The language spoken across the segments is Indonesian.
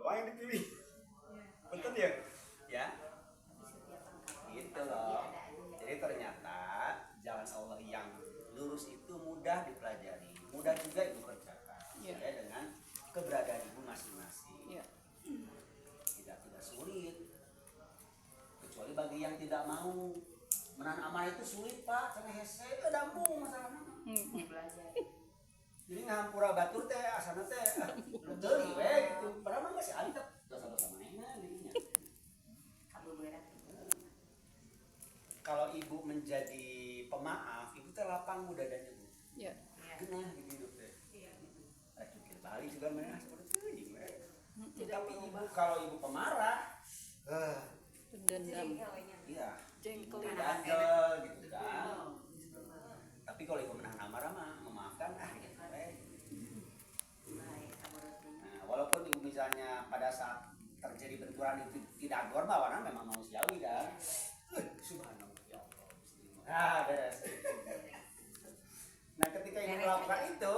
doang yang dipilih. Betul ya? Ya. Gitu loh. Jadi ternyata jalan Allah yang lurus itu mudah dipelajari, mudah juga ibu kerjakan, ya dengan keberadaan ibu masing-masing. Tidak sulit, kecuali bagi yang tidak mau menahan amarah itu sulit pak, karena hese itu dampu masalahnya. Belajar. Jadi ngampura batur teh asana teh betul gitu, padahal mah masih antep dosa-dosa mana dirinya. Kalau ibu menjadi pemaaf, ibu teh lapang mudah dan ibu. Iya. Genah gitu hidup teh. Iya. Jukir balik juga mana seperti itu. Tapi ibu kalau ibu pemarah, dendam. Iya. Jengkel gitu kan. Tapi kalau ibu menahan amarah mah memaafkan gitu. Nah, walaupun ibu misalnya pada saat terjadi benturan itu tidak normal, karena memang manusiawi kan. Subhanallah. Beres. Nah ketika ibu melakukan itu,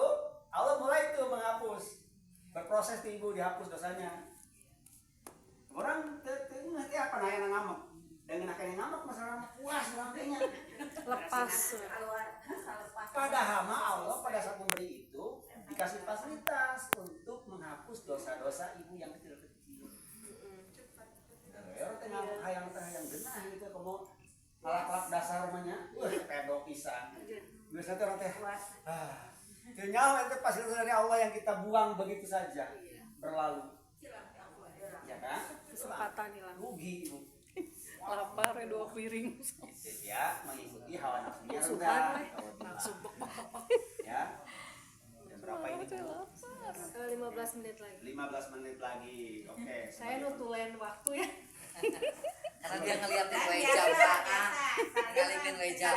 Allah mulai itu menghapus, berproses di ibu dihapus dosanya. Orang ngerti apa nah yang ngamuk, dengan akhirnya ngamuk masalah puas nantinya lepas. Padahal Allah pada saat memberi itu dikasih fasilitas untuk menghapus dosa-dosa ibu yang kecil-kecil. Tengah hayang genah gitu kamu kalak-kalak dasar namanya, pedok pisan. Biasanya orang teh, nyawa itu pasti dari Allah yang kita buang begitu saja, berlalu. Ya kan? Kesempatan hilang. Rugi ibu. Lapar 2 piring. Ya, mengikuti hawa nafsunya rendah. Ya. Dan berapa ini? 15 menit lagi. 15 menit lagi. Oke. Saya nutulen waktu ya. Karena dia ngeliatin wajah Pak. Ngalihin wajah.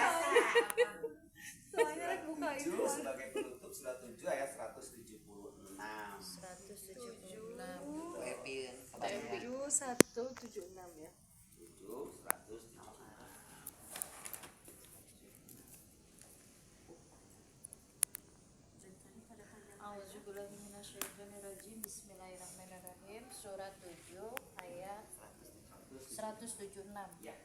Soalnya lagi buka itu. Sebagai penutup surat 7 ayat 176. 176. Epin. 7176 ya. 7 176. Auzubillahiminasyaitonirrajim. Bismillahirrahmanirrahim. Surat 7 ayat 176. Ya.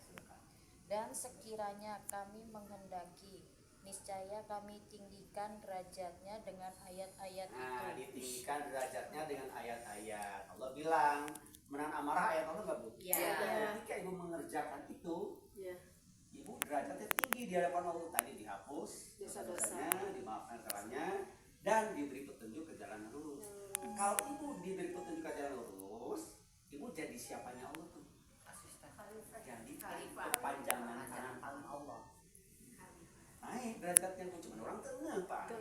Dan sekiranya kami menghendaki, niscaya kami tinggikan derajatnya dengan ayat-ayat itu. Nah, ditinggikan derajatnya dengan ayat-ayat. Allah bilang, menahan amarah ayat Allah nggak bu? Iya. Ketika ibu mengerjakan itu, Iya. ibu derajatnya tinggi di hadapan Allah. Tadi dihapus Dosa-dosanya, dimaafkan salahnya, dan diberi petunjuk ke jalan lurus. Kalau ibu diberi petunjuk ke jalan lurus, ibu jadi siapanya Allah tuh? Jadi kepanjangan tangan Allah. Naik derajatnya tuh, cuma orang tengah pak.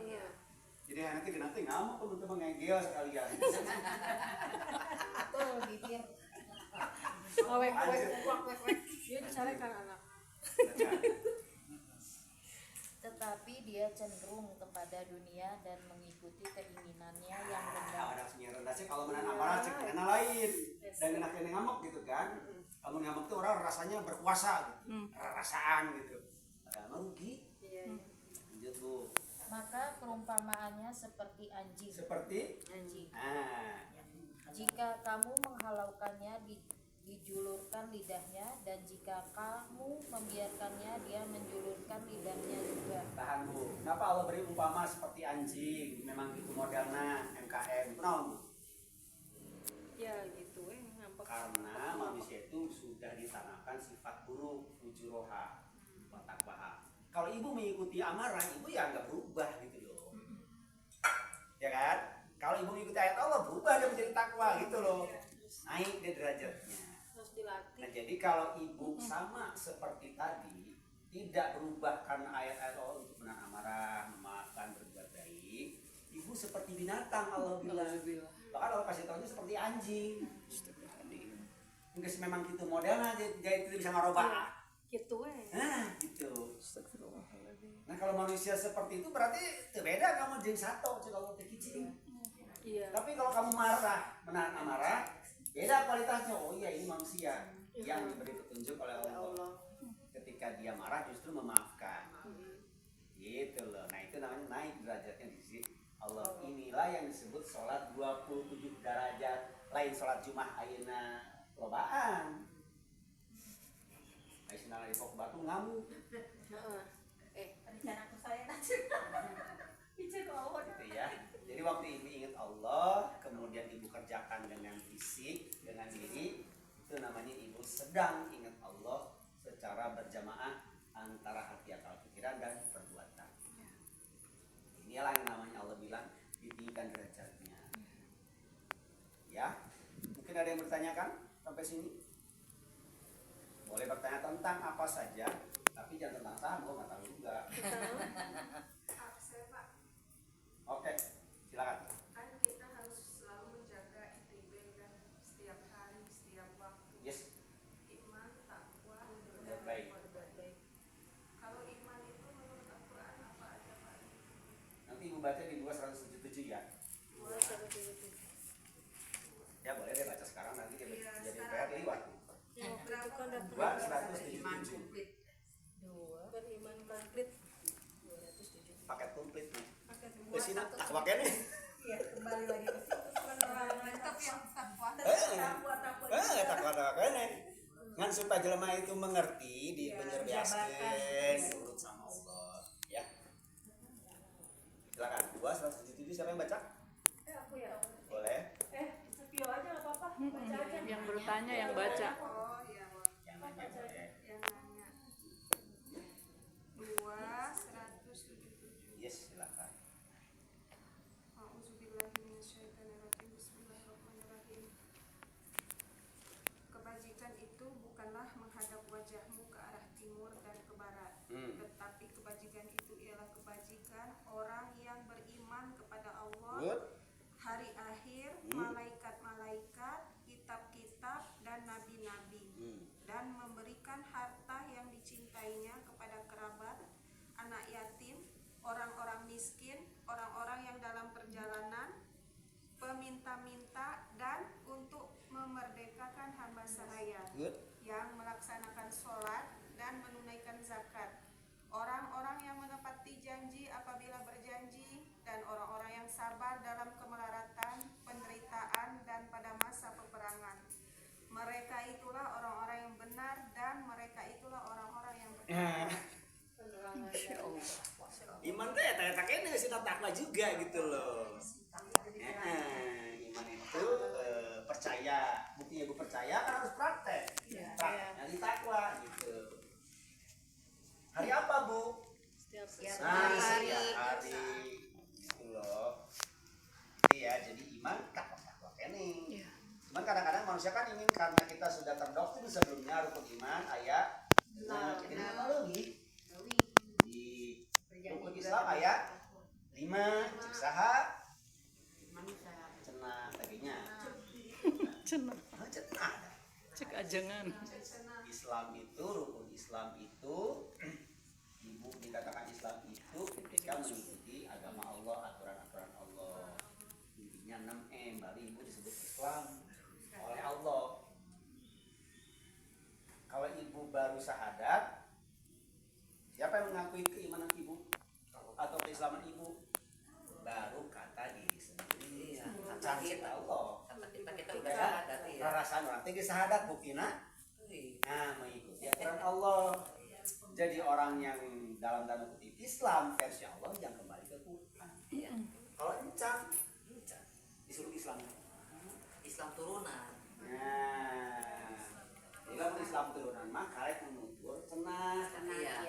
Jadi nanti ngamuk teman-teman ngegel sekalian. Betul gitu ya. Wek. Dia dicarekan anak. Tetapi dia cenderung kepada dunia dan mengikuti keinginannya yang rendah. Nafsunya rendah sih kalau menahan amarah cek karena lain. Dan akhirnya ngamuk gitu kan. Kalau ngamuk tuh orang rasanya berkuasa gitu. Rasaan gitu. Padahal merugi. Lanjut bu. Maka perumpamaannya seperti anjing. Seperti Anjing. Jika kamu menghalaukannya, dijulurkan lidahnya, dan jika kamu membiarkannya, dia menjulurkan lidahnya juga. tahan bu. Kenapa Allah beri umpama seperti anjing? Memang itu modelnya MKM. Kenapa bu? Ya gitu ngambek. Karena manusia itu sudah ditanamkan sifat buruk, fujuroha, watakwaha. Kalau ibu mengikuti amarah, ibu ya nggak berubah gitu loh. Ya kan? Kalau ibu mengikuti ayat Allah, berubah dia menjadi takwa gitu loh. Naik dia derajatnya. Harus dilatih. Nah, jadi kalau ibu sama seperti tadi, tidak berubah karena ayat-ayat Allah untuk menahan amarah, memaafkan, berbuat baik, ibu seperti binatang Allah bilang. Bahkan Allah kasih tahunya seperti anjing. Enggak sih memang gitu modelnya, jadi tidak bisa ngarobah. Gitu Nah, gitu. Nah, kalau manusia seperti itu berarti beda kamu jadi satu kalau kecil. Iya. Tapi kalau kamu marah, menahan amarah, beda kualitasnya. Oh iya, ini manusia yang diberi petunjuk oleh Allah. Ketika dia marah justru memaafkan. Gitu loh. Nah, itu namanya naik derajatnya di sisi Allah. Inilah yang disebut sholat 27 derajat lain sholat Jumat ayeuna lobaan. Aisyah lagi pok batu ngamuk gitu ya. Jadi waktu ibu ingat Allah, kemudian ibu kerjakan dengan fisik, dengan diri, itu namanya ibu sedang ingat Allah secara berjamaah antara hati, akal, pikiran dan perbuatan. Inilah yang namanya Allah bilang ditinggikan derajatnya. Ya, mungkin ada yang bertanyakan sampai sini? Boleh bertanya tentang apa saja, tapi jangan tentang saham, gue nggak tahu juga. Oke, silakan. Kan kita harus selalu menjaga ibadah setiap hari, setiap waktu. Yes, Iman, takwa, baik. Kalau iman itu menurut Al-Quran apa aja Pak? Nanti ibu baca di 277 ya. Ya boleh deh baca sekarang, nanti dia Iya, jadi sekarang. PR liwat. Berapa kan 277 Beriman komplit. paket komplit nih. paket Kesini tak pakai nih. Iya, kembali lagi ke lengkap yang takwa. Tak nih. Ngan supaya jelema itu mengerti di penjerbiaskeun urut sama Allah, ya. Silakan. 277 siapa yang baca? Aku ya. Boleh. Sepio aja nggak apa-apa. Baca aja. Yang bertanya yang baca. Oh iya. Yang nanya boleh. Yang nanya. 277. Yes, silakan. A'udzubillahiminasyaitonirrajim. Bismillahirrahmanirrahim. Kebajikan itu bukanlah menghadap wajahmu ke arah timur dan ke barat, tetapi kebajikan itu ialah kebajikan orang yang beriman kepada Allah, Good. hari akhir, malaikat-malaikat, kitab-kitab, dan nabi-nabi, dan memberikan harta yang dicintainya kepada kerabat, anak yatim, orang-orang miskin, orang-orang yang dalam perjalanan, peminta-minta, dan untuk memerdekakan hamba sahaya Good. yang melaksanakan sholat dan menunaikan zakat, orang-orang yang menepati janji apabila berjanji, dan orang-orang yang sabar dalam kemelaratan, penderitaan, dan pada masa peperangan. Mereka itulah orang-orang yang benar, dan mereka itulah orang-orang yang benar. Masya Allah. Iman tuh ya tak ini sih takwa juga gitu loh. Iman itu percaya, buktinya gue percaya kan harus praktek. Prakteknya takwa gitu. Hari apa Bu? Setiap Nah, hari. setiap hari gitu loh. Iya, jadi iman takwa ini. Iya. Cuman kadang-kadang manusia kan ingin karena kita sudah terdoktrin sebelumnya rukun iman ayat jadi apa lagi? Di rukun Islam ayat 5 usaha cenah taginya. Cenah. Cenah. Cek ajengan. Islam itu rukun Islam itu ibu dikatakan Islam itu ketika mengikuti agama Allah, aturan-aturan Allah. Intinya 6M, baru ibu disebut Islam oleh Allah. Kalau ibu baru syahadat, siapa yang mengakui keimanan ibu atau keislaman ibu? Baru kata diri sendiri. Iya, Can kita Allah. Kita udah syahadat ya. Rarasan orang tinggi syahadat bukina. Nah, mengikuti aturan Allah. Jadi orang yang dalam tanda kutip Islam versi Allah yang kembali ke Quran. Iya. Kalau encan disuruh Islam. Islam turunan. Nah, bila Islam turunan mah karek menutur cenah. Iya.